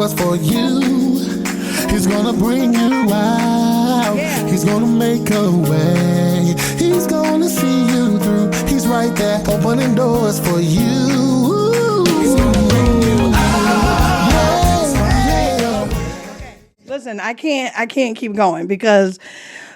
doors for you. He's gonna bring you out. He's gonna make a way. He's gonna see you through. He's right there opening doors for you. He's gonna bring you out. Yeah. Listen, I can't keep going because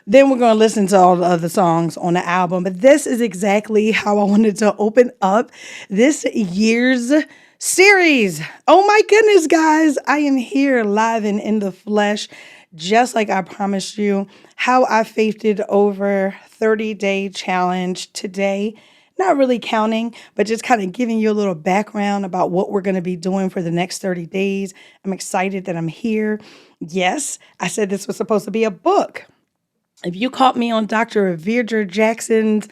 then we're going to listen to all the other songs on the album. But this is exactly how I wanted to open up this year's series. Oh my goodness, guys. I am here live and in the flesh, just like I promised you. How I faithed over 30-day challenge today. Not really counting, but just kind of giving you a little background about what we're going to be doing for the next 30 days. I'm excited that I'm here. Yes, I said this was supposed to be a book. If you caught me on Dr. Avidra Jackson's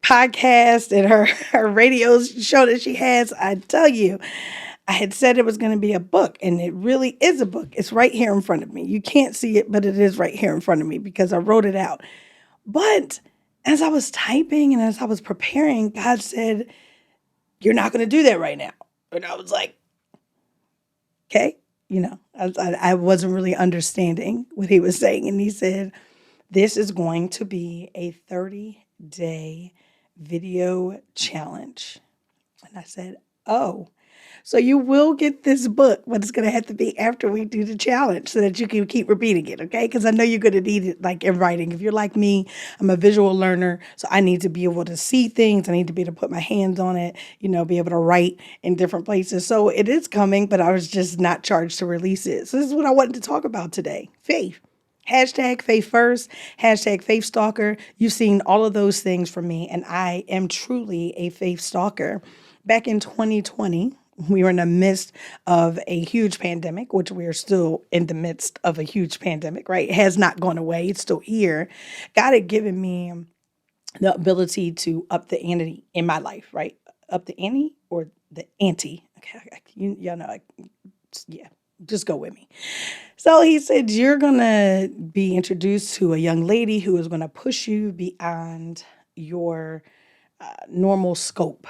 podcast and her radio show that she has, I tell you, I had said it was going to be a book, and it really is a book. It's right here in front of me. You can't see it, but it is right here in front of me because I wrote it out. But as I was typing and as I was preparing, God said, "You're not going to do that right now." And I was like, okay. I wasn't really understanding what he was saying. And he said, this is going to be a 30-day video challenge. And I said, oh, so you will get this book, but it's going to have to be after we do the challenge so that you can keep repeating it, okay? Because I know you're going to need it like in writing. If you're like me, I'm a visual learner, so I need to be able to see things. I need to be able to put my hands on it, be able to write in different places. So it is coming, but I was just not charged to release it. So this is what I wanted to talk about today, faith. Hashtag faith first, hashtag faith stalker. You've seen all of those things from me, and I am truly a faith stalker. Back in 2020, we were in the midst of a huge pandemic, which we are still in the midst of a huge pandemic, right? It has not gone away. It's still here. God had given me the ability to up the ante in my life, right? Up the ante or the ante. Okay, y'all know, yeah, just go with me. So he said, you're going to be introduced to a young lady who is going to push you beyond your normal scope.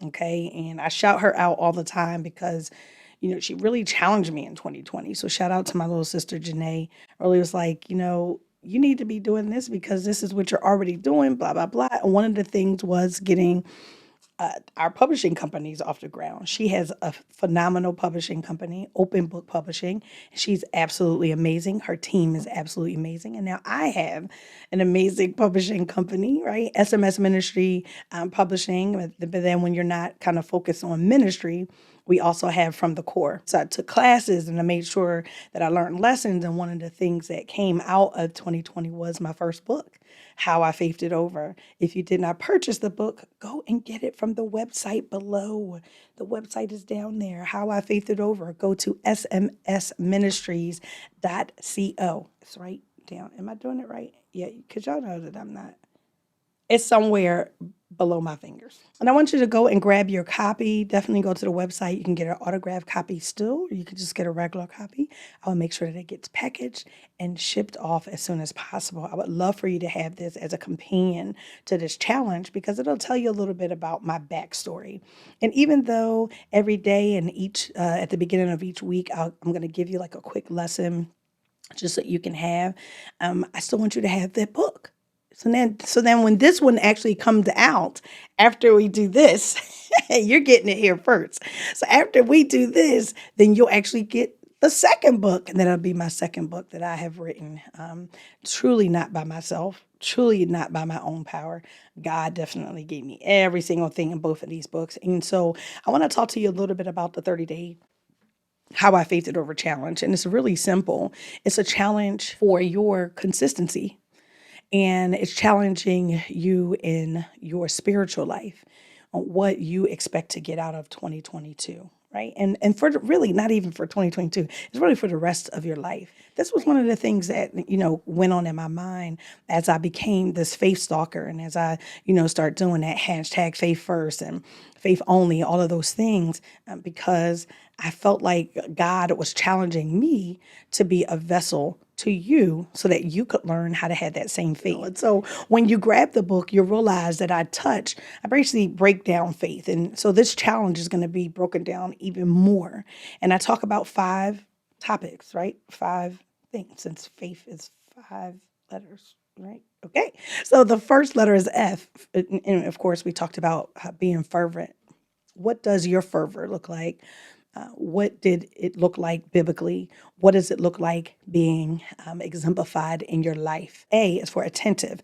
Okay. And I shout her out all the time because, she really challenged me in 2020. So shout out to my little sister, Janae. Really was like, you need to be doing this because this is what you're already doing, blah, blah, blah. And one of the things was getting our publishing companies off the ground. She has a phenomenal publishing company, Open Book Publishing. She's absolutely amazing. Her team is absolutely amazing. And now I have an amazing publishing company, right? SMS Ministry Publishing. But then when you're not kind of focused on ministry, we also have From the Core. So I took classes and I made sure that I learned lessons. And one of the things that came out of 2020 was my first book, How I Faithed It Over. If you did not purchase the book, go and get it from the website below. The website is down there, How I Faithed It Over. Go to smsministries.co. It's right down. Am I doing it right? Yeah, because y'all know that I'm not. It's somewhere below my fingers. And I want you to go and grab your copy. Definitely go to the website. You can get an autographed copy still, or you can just get a regular copy. I will make sure that it gets packaged and shipped off as soon as possible. I would love for you to have this as a companion to this challenge because it'll tell you a little bit about my backstory. And even though every day and at the beginning of each week, I'm going to give you like a quick lesson just so you can have, I still want you to have that book. So then when this one actually comes out, after we do this, you're getting it here first. So after we do this, then you'll actually get the second book. And that'll be my second book that I have written. Truly not by myself, truly not by my own power. God definitely gave me every single thing in both of these books. And so I want to talk to you a little bit about the 30-day How I Faithed It Over challenge. And it's really simple. It's a challenge for your consistency. And it's challenging you in your spiritual life on what you expect to get out of 2022, right? And for really not even for 2022, it's really for the rest of your life. This was one of the things that, went on in my mind as I became this faith stalker and as I, start doing that hashtag faith first and faith only, all of those things, because I felt like God was challenging me to be a vessel to you so that you could learn how to have that same faith. And so when you grab the book, you realize that I basically break down faith. And so this challenge is going to be broken down even more. And I talk about 5 topics, right? 5 things, since faith is 5 letters, right? Okay. So the first letter is F. And of course, we talked about being fervent. What does your fervor look like? What did it look like biblically? What does it look like being exemplified in your life? A is for attentive,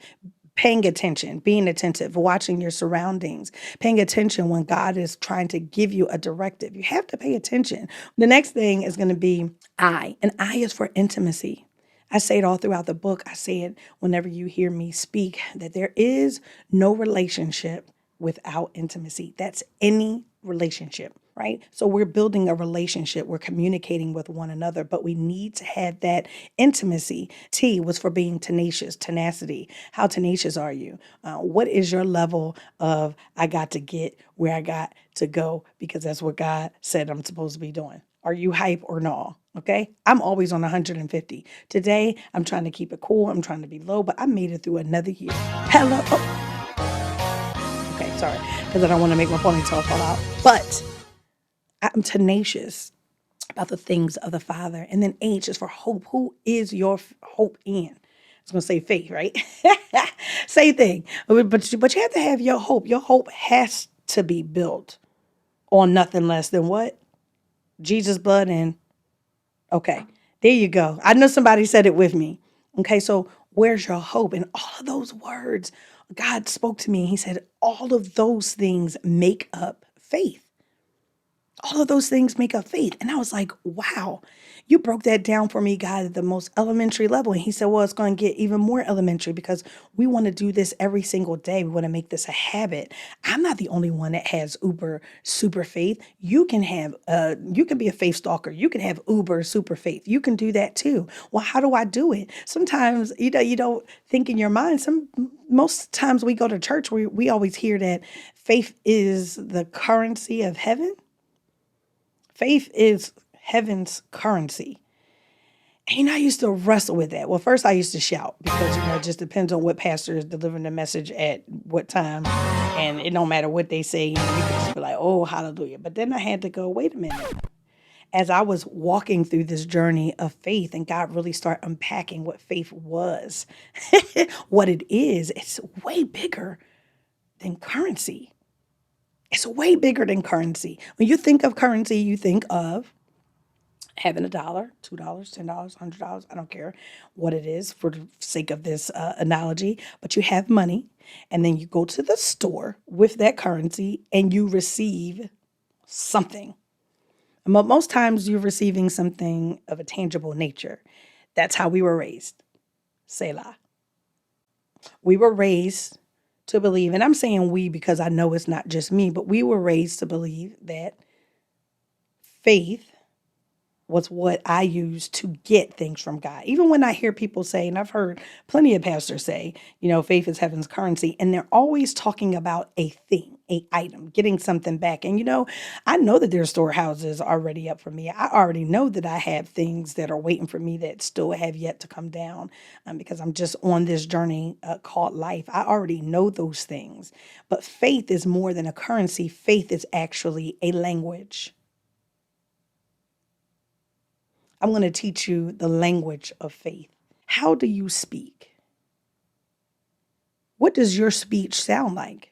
paying attention, being attentive, watching your surroundings, paying attention when God is trying to give you a directive. You have to pay attention. The next thing is going to be I, and I is for intimacy. I say it all throughout the book. I say it whenever you hear me speak, that there is no relationship without intimacy. That's any relationship, right? So we're building a relationship. We're communicating with one another, but we need to have that intimacy. T was for being tenacious, tenacity. How tenacious are you? What is your level of, I got to get where I got to go because that's what God said I'm supposed to be doing? Are you hype or no? Okay. I'm always on 150. Today, I'm trying to keep it cool. I'm trying to be low, but I made it through another year. Hello. Okay, sorry, because I don't want to make my ponytail fall out. But I'm tenacious about the things of the Father. And then H is for hope. Who is your hope in? I was going to say faith, right? Same thing. But you have to have your hope. Your hope has to be built on nothing less than what? Jesus' blood and, okay, there you go. I know somebody said it with me. Okay, so where's your hope? And all of those words, God spoke to me. He said, all of those things make up faith. All of those things make up faith. And I was like, wow, you broke that down for me, God, at the most elementary level. And he said, well, it's going to get even more elementary because we want to do this every single day. We want to make this a habit. I'm not the only one that has uber super faith. You can be a faith stalker. You can have uber super faith. You can do that too. Well, how do I do it? Sometimes, you don't think in your mind. Most times we go to church, we always hear that faith is the currency of heaven. Faith is heaven's currency. And I used to wrestle with that. Well, first I used to shout because, it just depends on what pastor is delivering the message at what time. And it don't matter what they say. You can just be like, oh, hallelujah. But then I had to go, wait a minute. As I was walking through this journey of faith and God really started unpacking what faith was, what it is, it's way bigger than currency. It's way bigger than currency. When you think of currency, you think of having $1, $2, $10, $100. I don't care what it is for the sake of this analogy, but you have money and then you go to the store with that currency and you receive something. And most times you're receiving something of a tangible nature. That's how we were raised. Selah. We were raised to believe, and I'm saying we because I know it's not just me, but we were raised to believe that faith was what I used to get things from God. Even when I hear people say, and I've heard plenty of pastors say, faith is heaven's currency, and they're always talking about a thing, a item, getting something back. And I know that there's storehouses already up for me. I already know that I have things that are waiting for me that still have yet to come down because I'm just on this journey called life. I already know those things. But faith is more than a currency. Faith is actually a language. I'm going to teach you the language of faith. How do you speak? What does your speech sound like?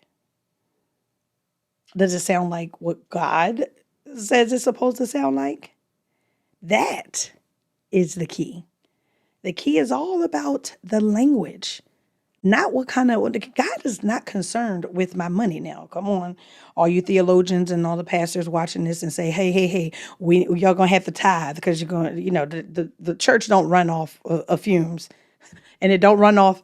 Does it sound like what God says it's supposed to sound like? That is the key. The key is all about the language. Not God is not concerned with my money now. Come on, all you theologians and all the pastors watching this and say, hey, y'all gonna have to tithe because you're going, the church don't run off of fumes, and it don't run off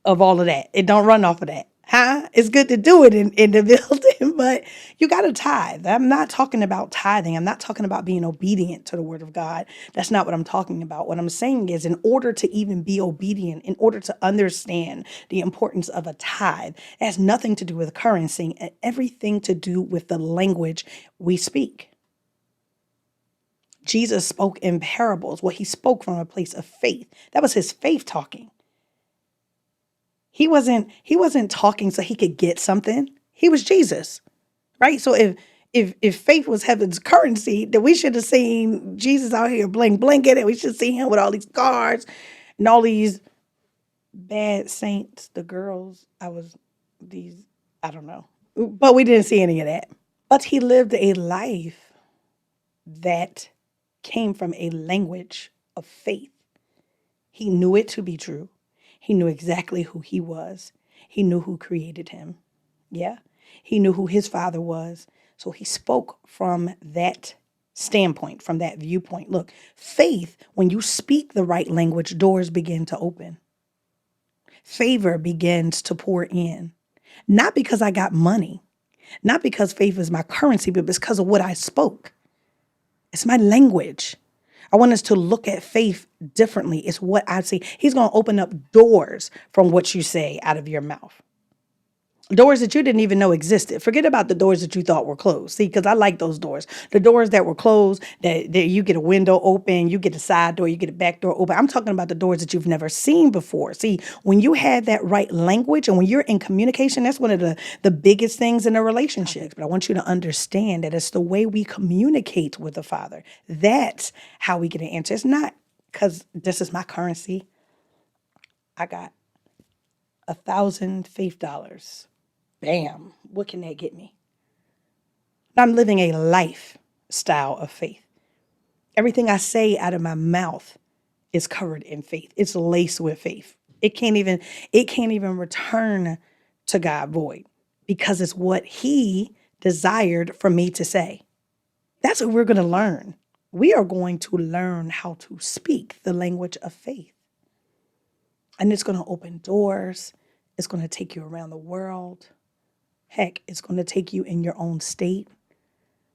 of all of that. It don't run off of that. It's good to do it in the building, but you got to tithe. I'm not talking about tithing. I'm not talking about being obedient to the word of God. That's not what I'm talking about. What I'm saying is in order to even be obedient, in order to understand the importance of a tithe, it has nothing to do with currency and everything to do with the language we speak. Jesus spoke in parables. Well, he spoke from a place of faith. That was his faith talking. He wasn't talking so he could get something. He was Jesus, right? So if faith was heaven's currency, then we should have seen Jesus out here blinking, and we should see him with all these cars and all these bad saints, the girls. I don't know. But we didn't see any of that. But he lived a life that came from a language of faith. He knew it to be true. He knew exactly who he was. He knew who created him. Yeah. He knew who his father was. So he spoke from that standpoint, from that viewpoint. Look, faith, when you speak the right language, doors begin to open. Favor begins to pour in. Not because I got money, not because faith is my currency, but because of what I spoke. It's my language. I want us to look at faith differently. It's what I see. He's going to open up doors from what you say out of your mouth. Doors that you didn't even know existed. Forget about the doors that you thought were closed. See, because I like those doors. The doors that were closed, that you get a window open, you get a side door, you get a back door open. I'm talking about the doors that you've never seen before. See, when you have that right language and when you're in communication, that's one of the biggest things in a relationship. But I want you to understand that it's the way we communicate with the Father. That's how we get an answer. It's not because this is my currency. I got 1,000 faith dollars. Bam, what can that get me? I'm living a lifestyle of faith. Everything I say out of my mouth is covered in faith. It's laced with faith. It can't even return to God void because it's what he desired for me to say. That's what we're going to learn. We are going to learn how to speak the language of faith. And it's going to open doors. It's going to take you around the world. Heck, it's going to take you in your own state.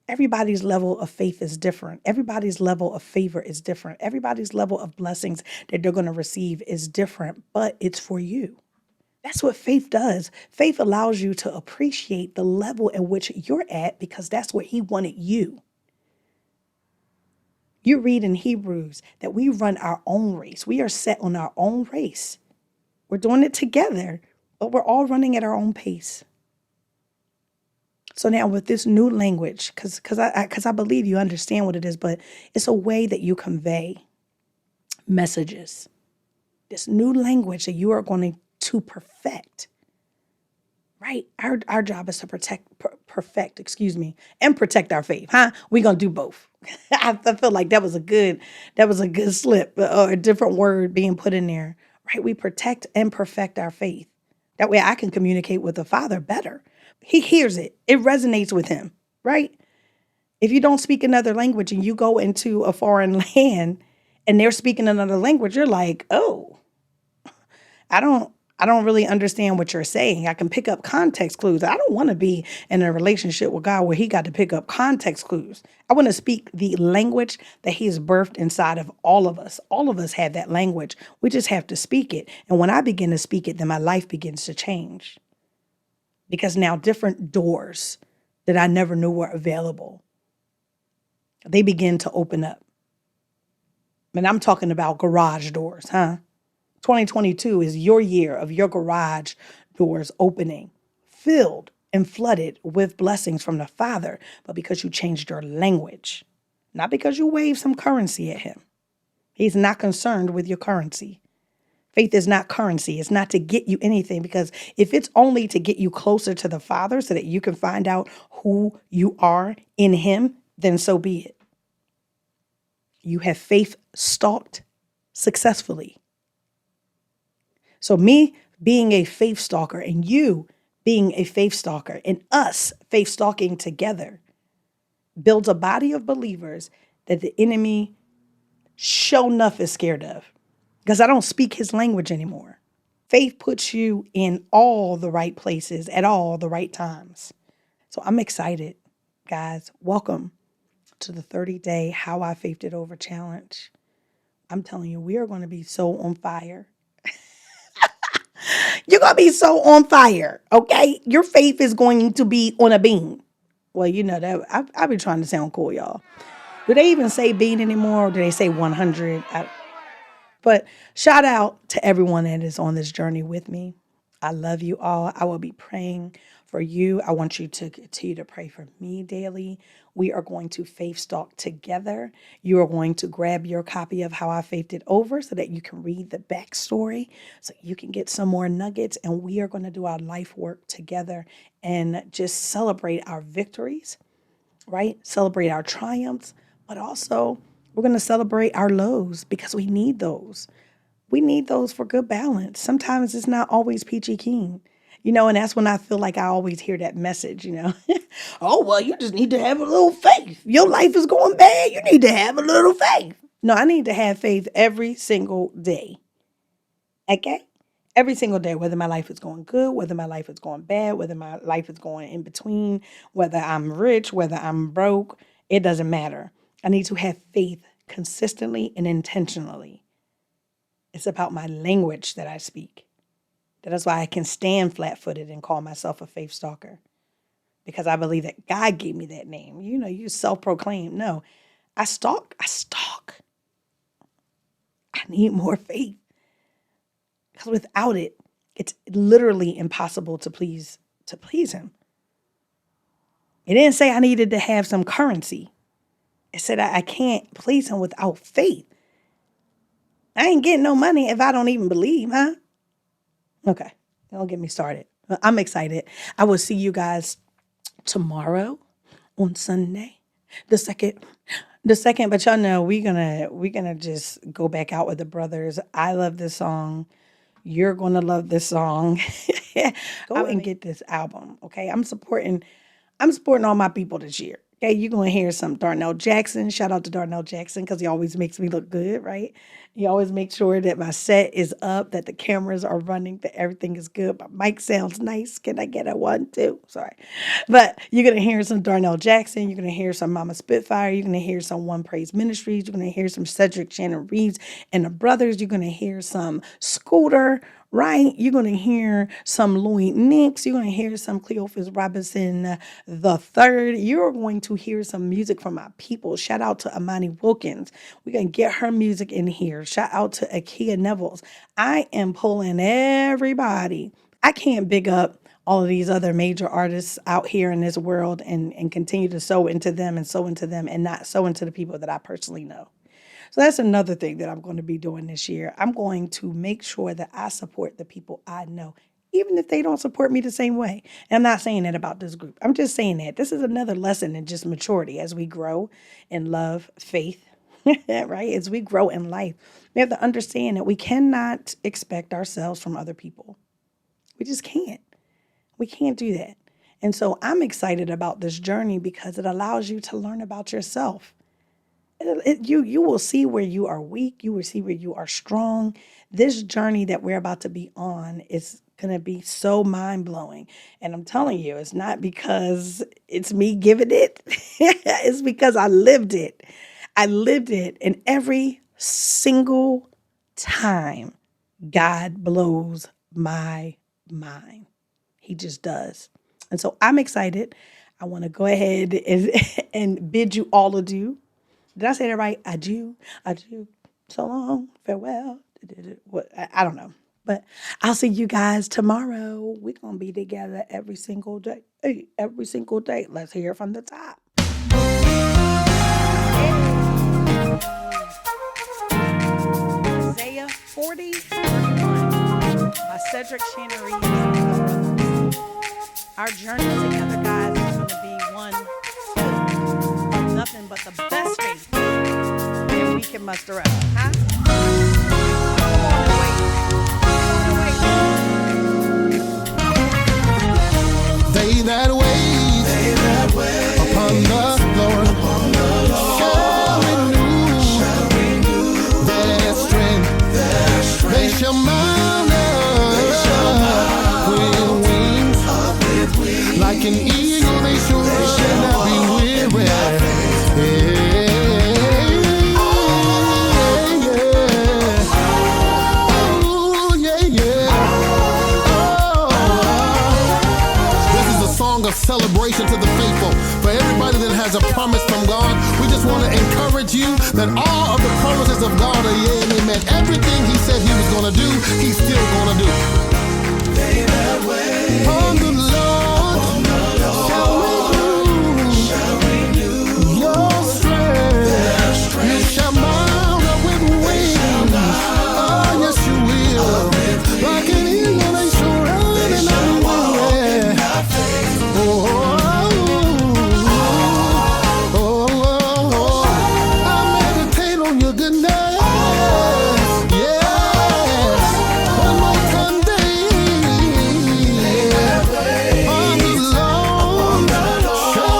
Everybody's level of faith is different. Everybody's level of favor is different. Everybody's level of blessings that they're going to receive is different, but it's for you. That's what faith does. Faith allows you to appreciate the level at which you're at because that's where he wanted you. You read in Hebrews that we run our own race. We are set on our own race. We're doing it together, but we're all running at our own pace. So now with this new language, because I believe you understand what it is, but it's a way that you convey messages. This new language that you are going to perfect, right? Our job is to perfect, and protect our faith, huh? We're going to do both. I feel like that was a good slip or a different word being put in there, right? We protect and perfect our faith. That way I can communicate with the Father better. He hears it. It resonates with him, right? If you don't speak another language and you go into a foreign land and they're speaking another language, you're like, oh, I don't really understand what you're saying. I can pick up context clues. I don't want to be in a relationship with God where he got to pick up context clues. I want to speak the language that he's birthed inside of all of us. All of us have that language. We just have to speak it. And when I begin to speak it, then my life begins to change. Because now different doors that I never knew were available, they begin to open up. And I'm talking about garage doors, huh? 2022 is your year of your garage doors opening, filled and flooded with blessings from the Father, but because you changed your language, not because you waved some currency at him. He's not concerned with your currency. Faith is not currency. It's not to get you anything, because if it's only to get you closer to the Father so that you can find out who you are in him, then so be it. You have faith stalked successfully. So me being a faith stalker and you being a faith stalker and us faith stalking together builds a body of believers that the enemy sure enough is scared of, because I don't speak his language anymore. Faith puts you in all the right places at all the right times. So I'm excited, guys. Welcome to the 30-day How I Faithed It Over challenge. I'm telling you, we are going to be so on fire. You're going to be so on fire, okay? Your faith is going to be on a beam. Well, you know that. I've been trying to sound cool, y'all. Do they even say bean anymore, or do they say 100? But shout out to everyone that is on this journey with me. I love you all. I will be praying for you. I want you to continue to pray for me daily. We are going to faith stalk together. You are going to grab your copy of How I Faithed It Over so that you can read the backstory, so you can get some more nuggets. And we are going to do our life work together and just celebrate our victories, right? Celebrate our triumphs, but also we're going to celebrate our lows because we need those. We need those for good balance. Sometimes it's not always peachy keen, and that's when I feel like I always hear that message. Oh, well, you just need to have a little faith. Your life is going bad. You need to have a little faith. No, I need to have faith every single day. Okay? Every single day, whether my life is going good, whether my life is going bad, whether my life is going in between, whether I'm rich, whether I'm broke, it doesn't matter. I need to have faith consistently and intentionally. It's about my language that I speak. That is why I can stand flat-footed and call myself a faith stalker. Because I believe that God gave me that name. You self-proclaimed. No, I stalk. I need more faith. Because without it, it's literally impossible to please him. It didn't say I needed to have some currency. It said I can't please him without faith. I ain't getting no money if I don't even believe, huh? Okay, don't get me started. I'm excited. I will see you guys tomorrow on Sunday, the second. But y'all know we're gonna just go back out with the brothers. I love this song. You're gonna love this song. Go and get this album, okay? I'm supporting all my people this year. Okay, you're gonna hear some Darnell Jackson. Shout out to Darnell Jackson because he always makes me look good, right? He always makes sure that my set is up, that the cameras are running, that everything is good. My mic sounds nice. Can I get a 1, 2? Sorry. But you're gonna hear some Darnell Jackson, you're gonna hear some Mama Spitfire, you're gonna hear some One Praise Ministries, you're gonna hear some Cedric Shannon Reeves and the Brothers, you're gonna hear some Scooter, right? You're going to hear some Lloyd Nix. You're going to hear some Cleophas Robinson the third. You're going to hear some music from my people. Shout out to Amani Wilkins. We're going to get her music in here. Shout out to Akia Nevels. I am pulling everybody. I can't big up all of these other major artists out here in this world and continue to sow into them and not sow into the people that I personally know. So that's another thing that I'm going to be doing this year. I'm going to make sure that I support the people I know, even if they don't support me the same way. And I'm not saying that about this group. I'm just saying that this is another lesson in just maturity as we grow in love, faith, right? As we grow in life, we have to understand that we cannot expect ourselves from other people. We just can't. We can't do that. And so I'm excited about this journey because it allows you to learn about yourself. You will see where you are weak. You will see where you are strong. This journey that we're about to be on is going to be so mind-blowing. And I'm telling you, it's not because it's me giving it. It's because I lived it. I lived it. And every single time, God blows my mind. He just does. And so I'm excited. I want to go ahead and bid you all adieu. Did I say that right? Adieu. So long. Farewell. What? I don't know. But I'll see you guys tomorrow. We're going to be together every single day. Hey, every single day. Let's hear it from the top. Isaiah 40:31 by Cedric Shannon Reeves. Our journey together, guys, is going to be one, nothing but the best faith that we can muster up, huh? They that wait upon the Lord shall renew their strength. They shall mount up with wings like an eagle. They shall not be weary. Celebration to the faithful. For everybody that has a promise from God, we just want to encourage Everything he said he was gonna do, he's still gonna do. On the Lord shall renew your strength. You shall mount up with wings. Oh, yes, you will. Like an eagle, they shall run and not weary. Oh, oh, oh, oh. I meditate on your goodness. Yes. One more time, on the Lord shall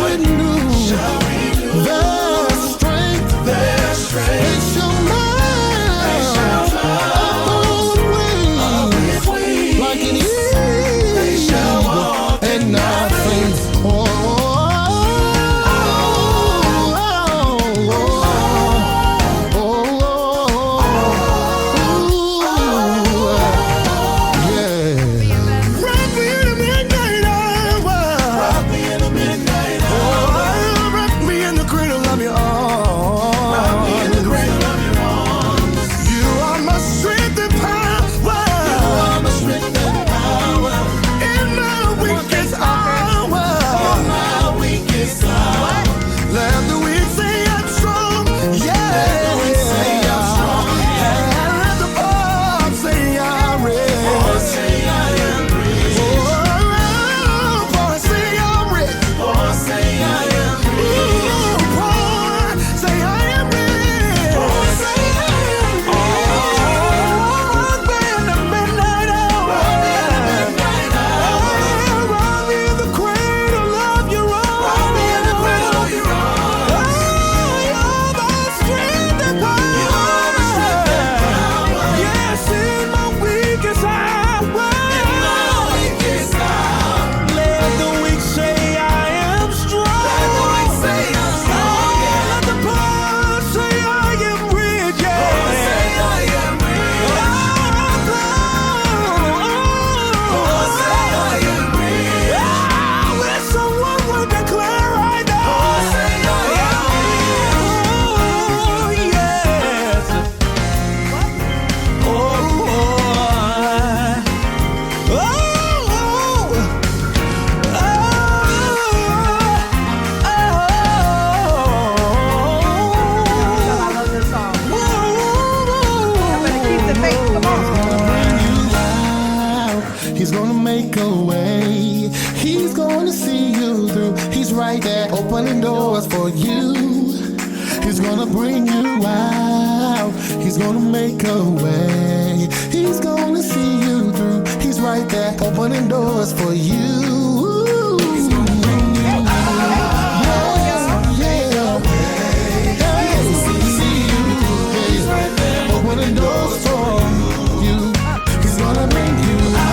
renew their strength. They shall mount up on wings like an eagle and not faint. Oh, he's gonna make a way. He's gonna see you through. He's right there opening doors for you. He's gonna bring you out. He's gonna make a way. He's gonna see you through. He's right there opening doors for you. He's gonna bring you out. See you. He's right there opening doors for you. He's gonna bring you out.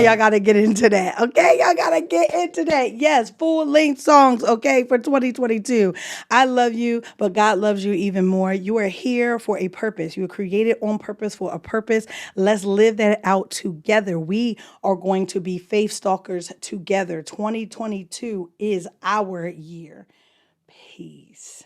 Y'all gotta get into that, okay? Y'all gotta get into that. Yes, full-length songs, okay, for 2022. I love you, but God loves you even more. You are here for a purpose. You were created on purpose for a purpose. Let's live that out together. We are going to be faith stalkers together. 2022 is our year. Peace.